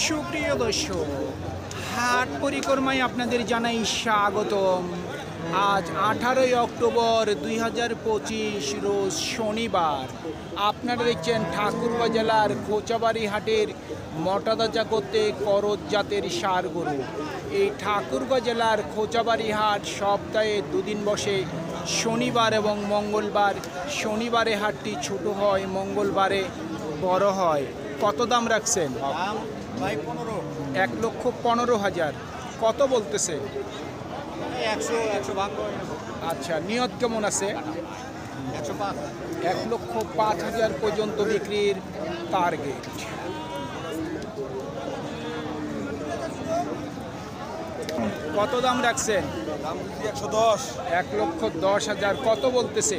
সুপ্রিয় দর্শক, হাট পরিক্রমায় আপনাদের জানাই স্বাগতম। আজ 18 অক্টোবর 2025 রোজ শনিবার। আপনারা দেখছেন ঠাকুরগাঁ জেলার খোঁচাবাড়ি হাটের মোটাতাজা করতে করজ জাতের ষাঁড় গরু। এই ঠাকুরগাঁ জেলার খোঁচাবাড়ি হাট সপ্তাহে দুদিন বসে, শনিবার এবং মঙ্গলবার। শনিবারে হাটটি ছোট হয়, মঙ্গলবারে বড় হয়। কত দাম রাখছেন? 1,15,000। কত বলতেছে? 100 ভাগ। আচ্ছা, নিয়ত কেমন আছে? 105। 1,05,000 পর্যন্ত বিক্রির টার্গেট। কত দাম রাখছেন? দাম 110। 1,10,000। কত বলতেছে?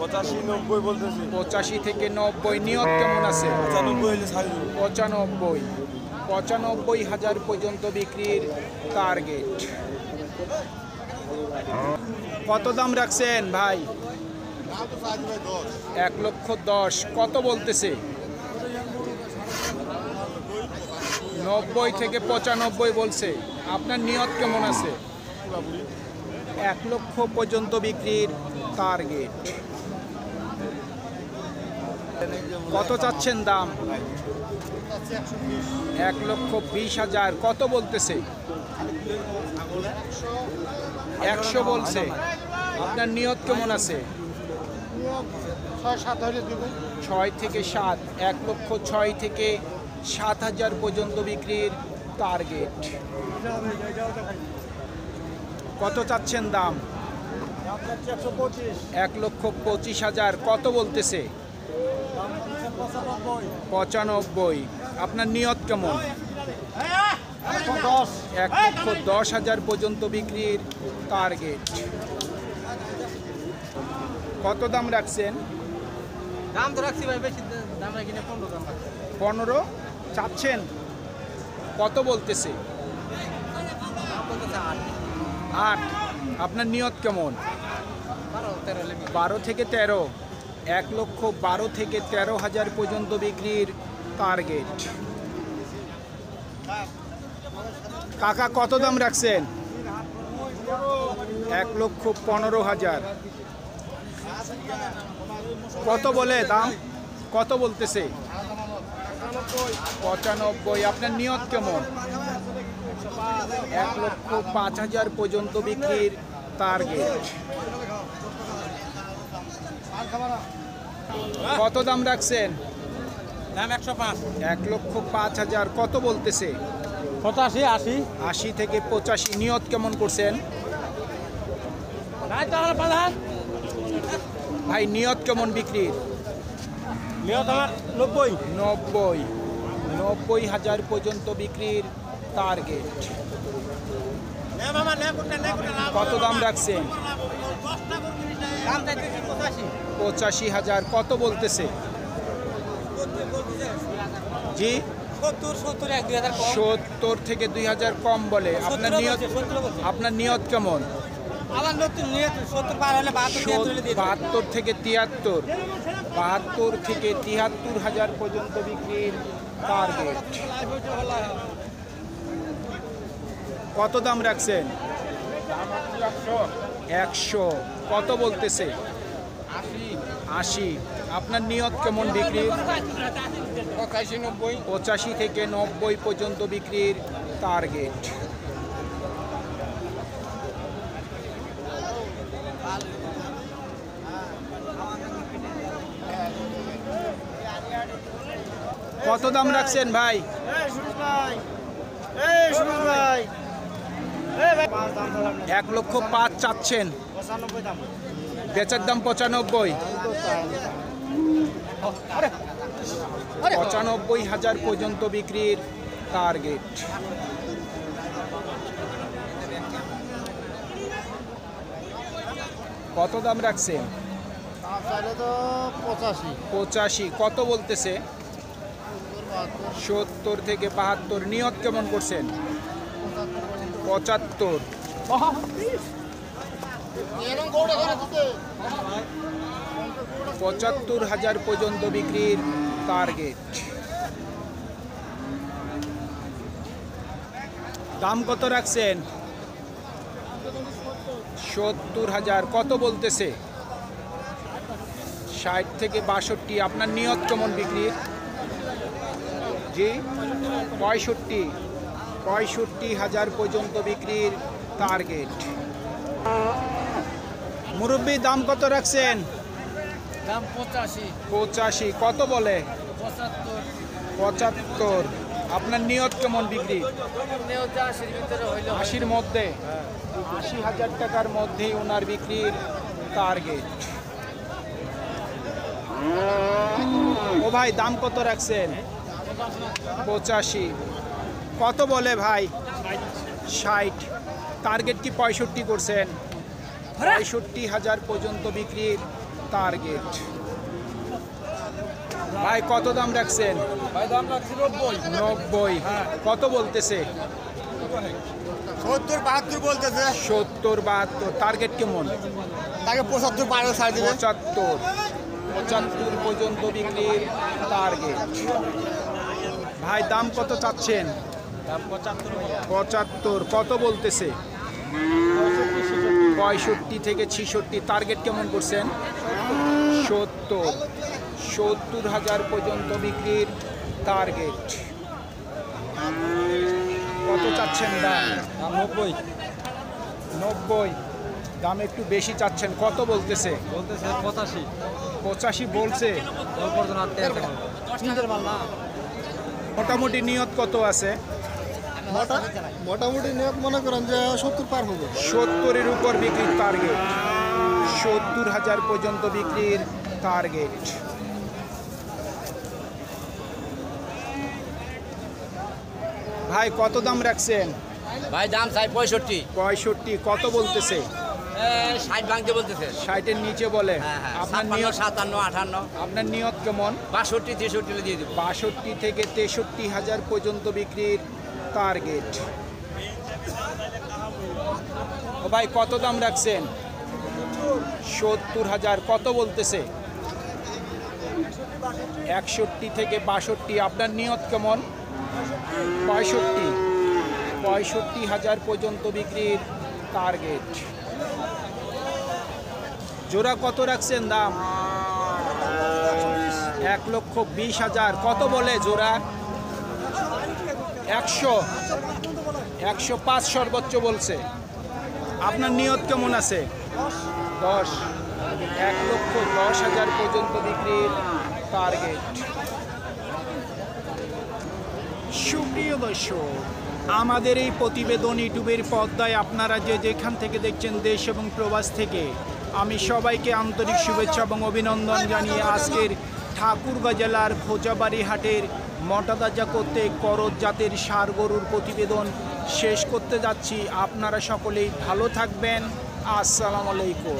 85-90 বলতেছি। 85 থেকে 90। নিয়ত কেমন আছে? 95 হইলে ছাড়বো। 95,000 পর্যন্ত বিক্রির টার্গেট। কত দাম রাখছেন ভাই? 1,10,000। কত বলতেছে? 90 থেকে 95 বলছে। আপনার নিয়ত কেমন আছে? 1 লক্ষ পর্যন্ত বিক্রির টার্গেট। কত চাচ্ছেন দাম? 1,20,000। কত বলতেছে? 100 বলছে। আপনার নিয়ত কেমন আছে? 6 থেকে 7। 1,06,000 থেকে 7,000 পর্যন্ত বিক্রির টার্গেট। কত চাচ্ছেন দাম? 1,25,000। কত বলতেছে? 95। আপনার নিয়ত কেমন? 1,10,000 পর্যন্ত বিক্রির টার্গেট। কত দাম রাখছেন? দাম তো রাখছি ভাই, বেশি দাম রাখি না। 15 দাম। 15 চাচ্ছেন? কত বলতেছে? 8। আপনার নিয়ত কেমন? 12 থেকে 13। 1,12,000 থেকে 13,000 পর্যন্ত বিক্রির টার্গেট। কাকা কত দাম রাখছেন? 1,15,000। কত বলে দাম? কত বলতেছে? 95। আপনার নিয়ত কেমন? 1,05,000 পর্যন্ত বিক্রির টার্গেট। কত দাম রাখছেন? দাম 105। 1,05,000। কত বলতেছে? 85, 80। 80 থেকে 85। নিয়ত কেমন করছেন ভাই? নিয়ত কেমন বিক্রির? নিয়ত আমার 90। 90,000 পর্যন্ত বিক্রির টার্গেট। কত দাম রাখছেন? 85,000। কত বলতেছে? জি, 70 থেকে 2,000 কম বলে। আপনার নিয়ত কেমন? 72 থেকে 73। 72 থেকে 73,000 পর্যন্ত বিক্রির টার্গেট। কত দাম রাখছেন? 100। কত বলতেছে? 80। আপনার নিয়ত কেমন বিক্রির? 85 থেকে 90 পর্যন্ত বিক্রির টার্গেট। কত দাম রাখছেন ভাই? 1,05,000 চাচ্ছেন। বেচার দাম 95। 95,000 পর্যন্ত বিক্রির টার্গেট। কত দাম রাখছেন? 85। কত বলতেছে? 70 থেকে 72। নিয়ত কেমন করছেন? 75। 75,000 পর্যন্ত বিক্রির টার্গেট। দাম কত রাখছেন? 70,000। কত বলতেছে? 60 থেকে 62। আপনার নিয়ত কেমন বিক্রির? জি 65,000 পর্যন্ত বিক্রির টার্গেট। মুরব্বি দাম কত রাখছেন? দাম 85, 85। কত বলে? 75, 75। আপনার নিয়ত কেমন বিক্রি? 80 ভিতরে হইলো। 80-র মধ্যে? 80,000 টাকার মধ্যেই ওনার বিক্রির টার্গেট। ও ভাই দাম কত রাখছেন? 85। কত বলে ভাই? 60। টার্গেট কি 65 করছেন? 65,000 পর্যন্ত বিক্রির টার্গেট। ভাই কত দাম রাখছেন? ভাই দাম রাখছি 90। 90। কত বলতেছে? 70 72 বলতেছে। 70 72। টার্গেট কেমন? তাকে 75 পারে ছাড় দিবে। 75 পর্যন্ত বিক্রির টার্গেট। ভাই দাম কত চাচ্ছেন? দাম 75 ভাইয়া। 75। কত বলতেছে? 65 থেকে 66। টার্গেট কেমন করছেন? 70,000 পর্যন্ত বিক্রির টার্গেট। কত চাচ্ছেন দাম? দাম 90। 90। দাম একটু বেশি চাচ্ছেন। কত বলতেছে? বলতেছে 85। 85 বলছে। ওর পর্যন্ত আর তেল থাকবে। তিনটার মাল না। মোটামুটি নিয়ত কত আছে? মোটামুটি নিয়ত মনে করেন যে 70 পার হবে। 70-এর উপর বিক্রির টার্গেট। 70,000 পর্যন্ত বিক্রির টার্গেট। ভাই কত দাম রাখছেন? ভাই দাম চাই 65। 65। কত বলতেছে? 60 ভাঙতে বলতেছে। 60-এর নিচে বলে। হ্যাঁ হ্যাঁ। আপনার 56, নিয়ত? 57, 58, আপনার নিয়ত কেমন? 62, 63 দিয়ে দিব। 62 থেকে 63,000 পর্যন্ত বিক্রির টার্গেট। ও ভাই কত দাম রাখছেন? 70,000। কত বলতেছে? 61 থেকে 62। আপনার নিয়ত কেমন? 65,000 পর্যন্ত বিক্রির টার্গেট। জোড়া কত রাখছেন দাম? 1,20,000। কত বলে জোড়া? 100। 105 সর্বোচ্চ বলছে। আপনার নিয়ত কেমন আছে? 10। 1,10,000 পর্যন্ত বিক্রির টার্গেট। সুপ্রিয় দর্শক, আমাদের এই প্রতিবেদন ইউটিউবের পর্দায় আপনারা যে যেখান থেকে দেখছেন দেশ এবং প্রবাস থেকে, আমি সবাইকে আন্তরিক শুভেচ্ছা এবং অভিনন্দন জানিয়ে আজকের ঠাকুরগাঁ জেলার খোঁজাবাড়ি হাটের মোটাতাজা করতে করজ জাতের ষাঁড় গরুর প্রতিবেদন শেষ করতে যাচ্ছি। আপনারা সকলেই ভালো থাকবেন। আসসালামু আলাইকুম।